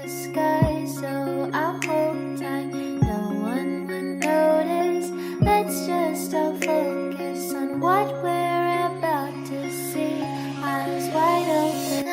the sky, so I'll hold tight. No one would notice. Let's just all focus on what we're about to see. Eyes wide open.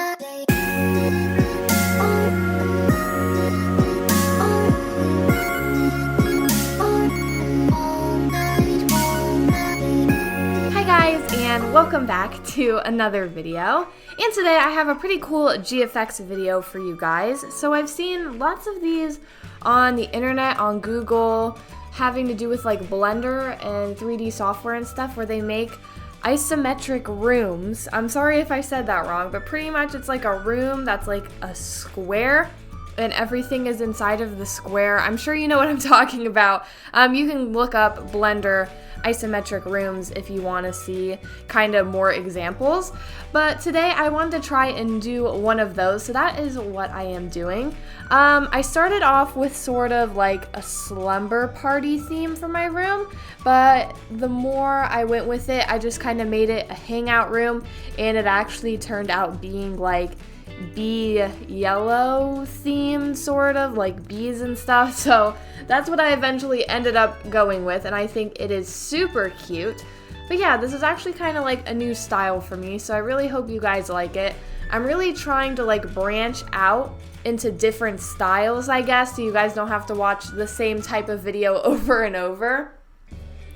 Hi guys, and welcome back to another video. And today I have a pretty cool GFX video for you guys. So I've seen lots of these on the internet, on Google, having to do with like Blender and 3D software and stuff, where they make isometric rooms. I'm sorry if I said that wrong, but pretty much it's like a room that's like a square and everything is inside of the square. I'm sure you know what I'm talking about. You can look up Blender isometric rooms if you want to see kind of more examples, but today I wanted to try and do one of those, so that is what I am doing. I started off with sort of like a slumber party theme for my room, but the more I went with it, I just kind of made it a hangout room, and it actually turned out being like bee yellow themed, sort of like bees and stuff. So that's what I eventually ended up going with, and I think it is super cute. But yeah, this is actually kind of like a new style for me, so I really hope you guys like it. I'm really trying to like branch out into different styles, I guess, so you guys don't have to watch the same type of video over and over.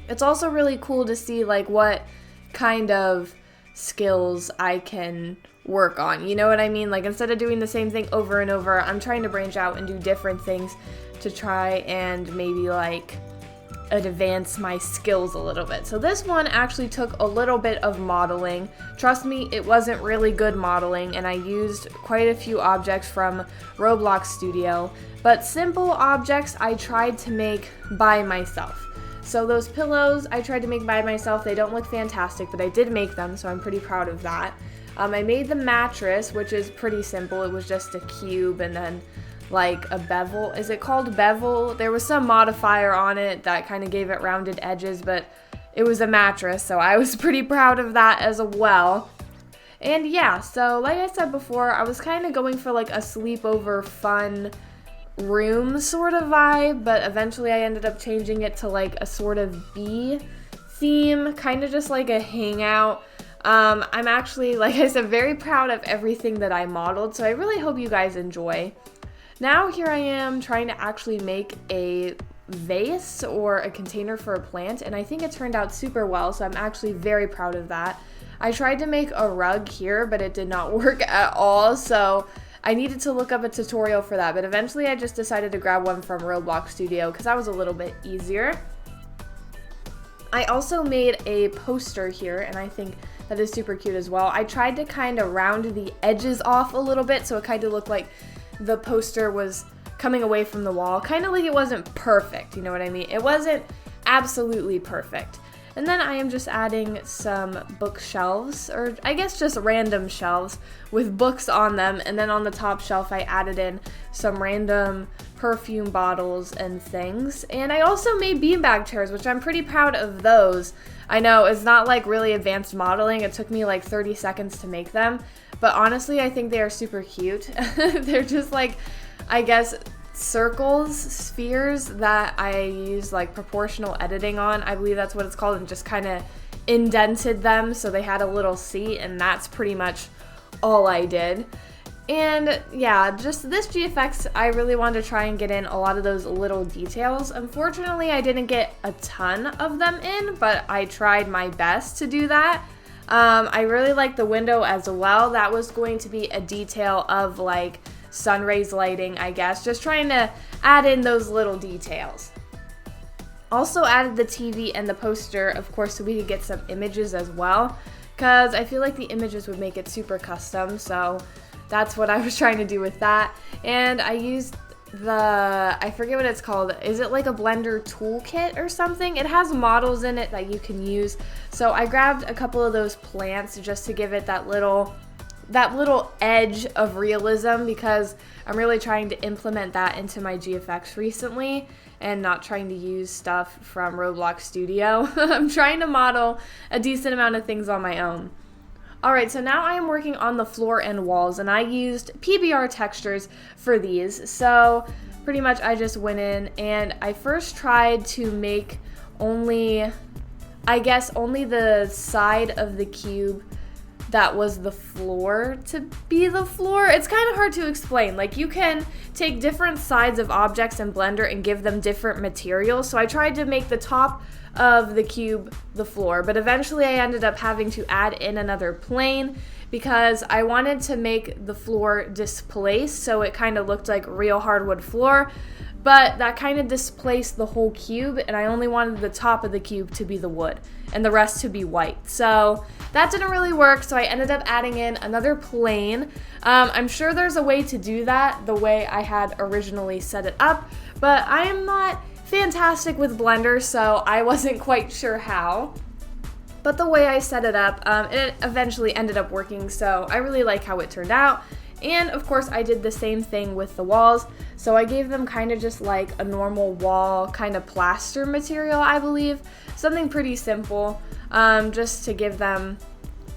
It's also really cool to see like what kind of skills I can work on, you know what I mean? Like, instead of doing the same thing over and over, I'm trying to branch out and do different things to try and maybe like advance my skills a little bit. So this one actually took a little bit of modeling. Trust me, it wasn't really good modeling, and I used quite a few objects from Roblox Studio, but simple objects I tried to make by myself. So those pillows I tried to make by myself. They don't look fantastic, but I did make them, so I'm pretty proud of that. I made the mattress, which is pretty simple. It was just a cube and then like a bevel. Is it called bevel? There was some modifier on it that kind of gave it rounded edges, but it was a mattress, so I was pretty proud of that as well. And yeah, so like I said before, I was kind of going for like a sleepover fun room sort of vibe, but eventually I ended up changing it to like a sort of bee theme, kind of just like a hangout. I'm actually, like I said, very proud of everything that I modeled, so I really hope you guys enjoy. Now here I am trying to actually make a vase or a container for a plant, and I think it turned out super well, so I'm actually very proud of that. I tried to make a rug here, but it did not work at all, so I needed to look up a tutorial for that, but eventually I just decided to grab one from Roblox Studio because that was a little bit easier. I also made a poster here, and I think that is super cute as well. I tried to kind of round the edges off a little bit so it kind of looked like the poster was coming away from the wall, kind of like it wasn't perfect, you know what I mean? It wasn't absolutely perfect. And then I am just adding some bookshelves, or I guess just random shelves with books on them, and then on the top shelf I added in some random perfume bottles and things. And I also made beanbag chairs, which I'm pretty proud of those. I know it's not like really advanced modeling, it took me like 30 seconds to make them, but honestly I think they are super cute. They're just like, I guess, circles, spheres that I use like proportional editing on, I believe that's what it's called, and just kind of indented them so they had a little seat, and that's pretty much all I did. And yeah, just this GFX, I really wanted to try and get in a lot of those little details. Unfortunately, I didn't get a ton of them in, but I tried my best to do that. I really like the window as well. That was going to be a detail of like sun rays lighting, I guess, just trying to add in those little details. Also added the TV and the poster, of course, so we could get some images as well, because I feel like the images would make it super custom, so that's what I was trying to do with that. And I used the, I forget what it's called, is it like a Blender toolkit or something? It has models in it that you can use, so I grabbed a couple of those plants just to give it that little edge of realism, because I'm really trying to implement that into my GFX recently and not trying to use stuff from Roblox Studio. I'm trying to model a decent amount of things on my own. Alright, so now I am working on the floor and walls, and I used PBR textures for these. So pretty much I just went in and I first tried to make only the side of the cube that was the floor to be the floor. It's kind of hard to explain. Like, you can take different sides of objects in Blender and give them different materials. So I tried to make the top of the cube the floor, but eventually I ended up having to add in another plane because I wanted to make the floor displaced so it kind of looked like real hardwood floor, but that kind of displaced the whole cube, and I only wanted the top of the cube to be the wood and the rest to be white. So that didn't really work, so I ended up adding in another plane. I'm sure there's a way to do that the way I had originally set it up, but I am not fantastic with Blender, so I wasn't quite sure how. But the way I set it up, it eventually ended up working, so I really like how it turned out. And of course I did the same thing with the walls, so I gave them kind of just like a normal wall kind of plaster material, I believe. Something pretty simple, just to give them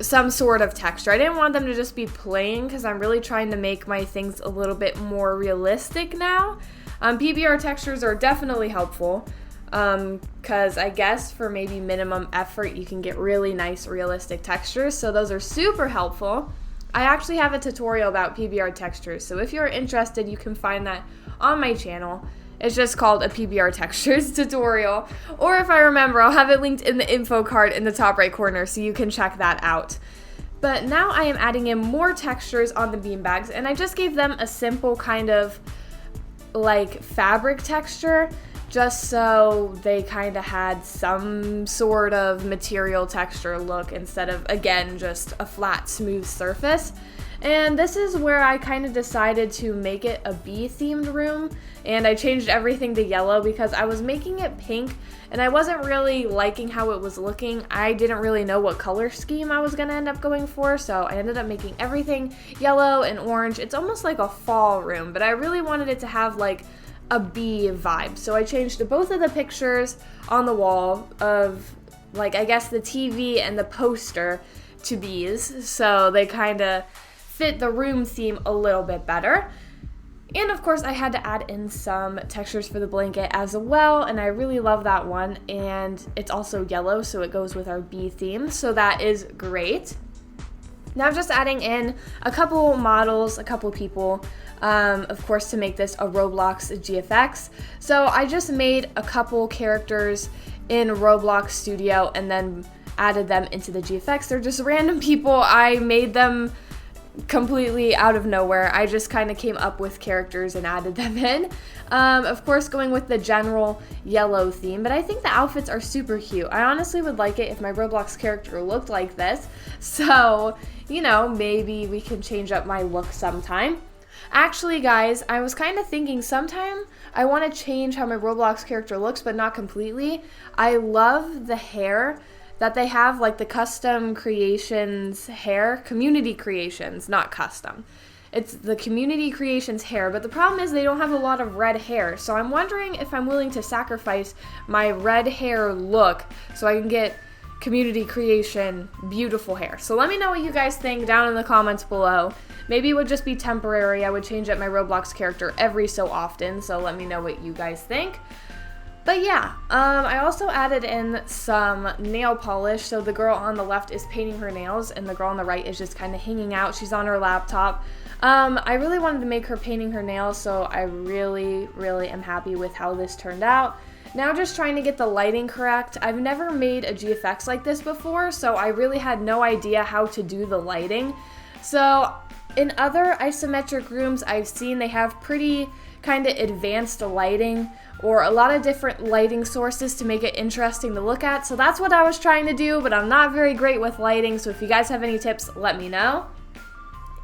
some sort of texture. I didn't want them to just be plain because I'm really trying to make my things a little bit more realistic now. PBR textures are definitely helpful because I guess for maybe minimum effort you can get really nice realistic textures, so those are super helpful. I actually have a tutorial about PBR textures, so if you're interested you can find that on my channel. It's just called a PBR textures tutorial, or if I remember I'll have it linked in the info card in the top right corner so you can check that out. But now I am adding in more textures on the beanbags, and I just gave them a simple kind of like fabric texture just so they kind of had some sort of material texture look instead of, again, just a flat smooth surface. And this is where I kind of decided to make it a bee themed room, and I changed everything to yellow because I was making it pink and I wasn't really liking how it was looking. I didn't really know what color scheme I was going to end up going for, so I ended up making everything yellow and orange. It's almost like a fall room, but I really wanted it to have like a bee vibe, so I changed both of the pictures on the wall of, like, I guess the TV and the poster to bees, so they kind of fit the room theme a little bit better. And of course I had to add in some textures for the blanket as well, and I really love that one, and it's also yellow so it goes with our bee theme, so that is great. Now just adding in a couple models, a couple people, of course to make this a Roblox GFX. So I just made a couple characters in Roblox Studio and then added them into the GFX. They're just random people. I made them completely out of nowhere. I just kind of came up with characters and added them in. Of course going with the general yellow theme, but I think the outfits are super cute. I honestly would like it if my Roblox character looked like this, so you know, maybe we can change up my look sometime. Actually guys, I was kind of thinking sometime I want to change how my Roblox character looks, but not completely. I love the hair that they have, like the custom creations hair, community creations, not custom. It's the community creations hair, but the problem is they don't have a lot of red hair, so I'm wondering if I'm willing to sacrifice my red hair look so I can get community creation beautiful hair. So let me know what you guys think down in the comments below. Maybe it would just be temporary. I would change up my Roblox character every so often, so let me know what you guys think. But yeah, I also added in some nail polish. So the girl on the left is painting her nails and the girl on the right is just kind of hanging out. She's on her laptop. I really wanted to make her painting her nails, so I really am happy with how this turned out. Now just trying to get the lighting correct. I've never made a GFX like this before, so I really had no idea how to do the lighting. So in other isometric rooms I've seen, they have pretty kind of advanced lighting or a lot of different lighting sources to make it interesting to look at. So that's what I was trying to do, but I'm not very great with lighting, so if you guys have any tips, let me know.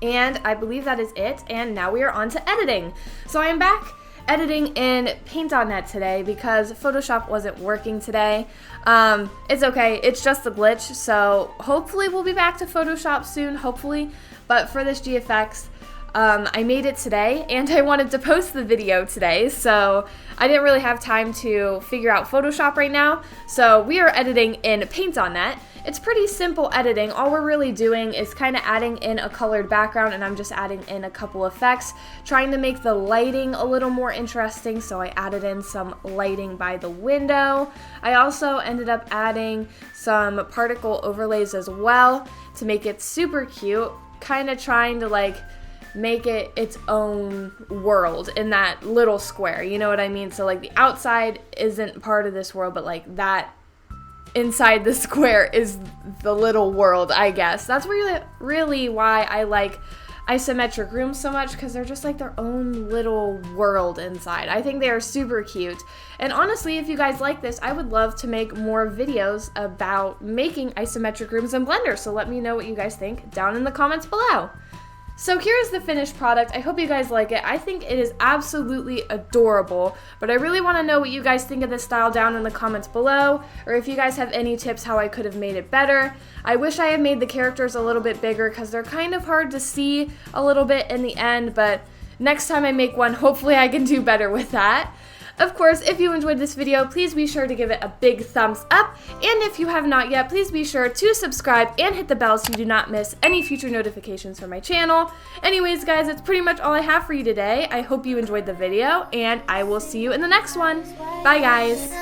And I believe that is it, and now we are on to editing. So I am back editing in Paint.net today because Photoshop wasn't working today. It's okay, it's just a glitch, so hopefully we'll be back to Photoshop soon, hopefully. But for this GFX, I made it today, and I wanted to post the video today, so I didn't really have time to figure out Photoshop right now, so we are editing in Paint on Net. It's pretty simple editing. All we're really doing is kind of adding in a colored background, and I'm just adding in a couple effects, trying to make the lighting a little more interesting, so I added in some lighting by the window. I also ended up adding some particle overlays as well to make it super cute, kind of trying to like make it its own world in that little square, you know what I mean? So like the outside isn't part of this world, but like that inside the square is the little world, I guess. That's really why I like isometric rooms so much, because they're just like their own little world inside. I think they are super cute. And honestly, if you guys like this, I would love to make more videos about making isometric rooms in Blender. So let me know what you guys think down in the comments below. So here's the finished product. I hope you guys like it. I think it is absolutely adorable, but I really want to know what you guys think of this style down in the comments below, or if you guys have any tips how I could have made it better. I wish I had made the characters a little bit bigger because they're kind of hard to see a little bit in the end, but next time I make one, hopefully I can do better with that. Of course, if you enjoyed this video, please be sure to give it a big thumbs up, and if you have not yet, please be sure to subscribe and hit the bell so you do not miss any future notifications from my channel. Anyways, guys, that's pretty much all I have for you today. I hope you enjoyed the video, and I will see you in the next one. Bye, guys!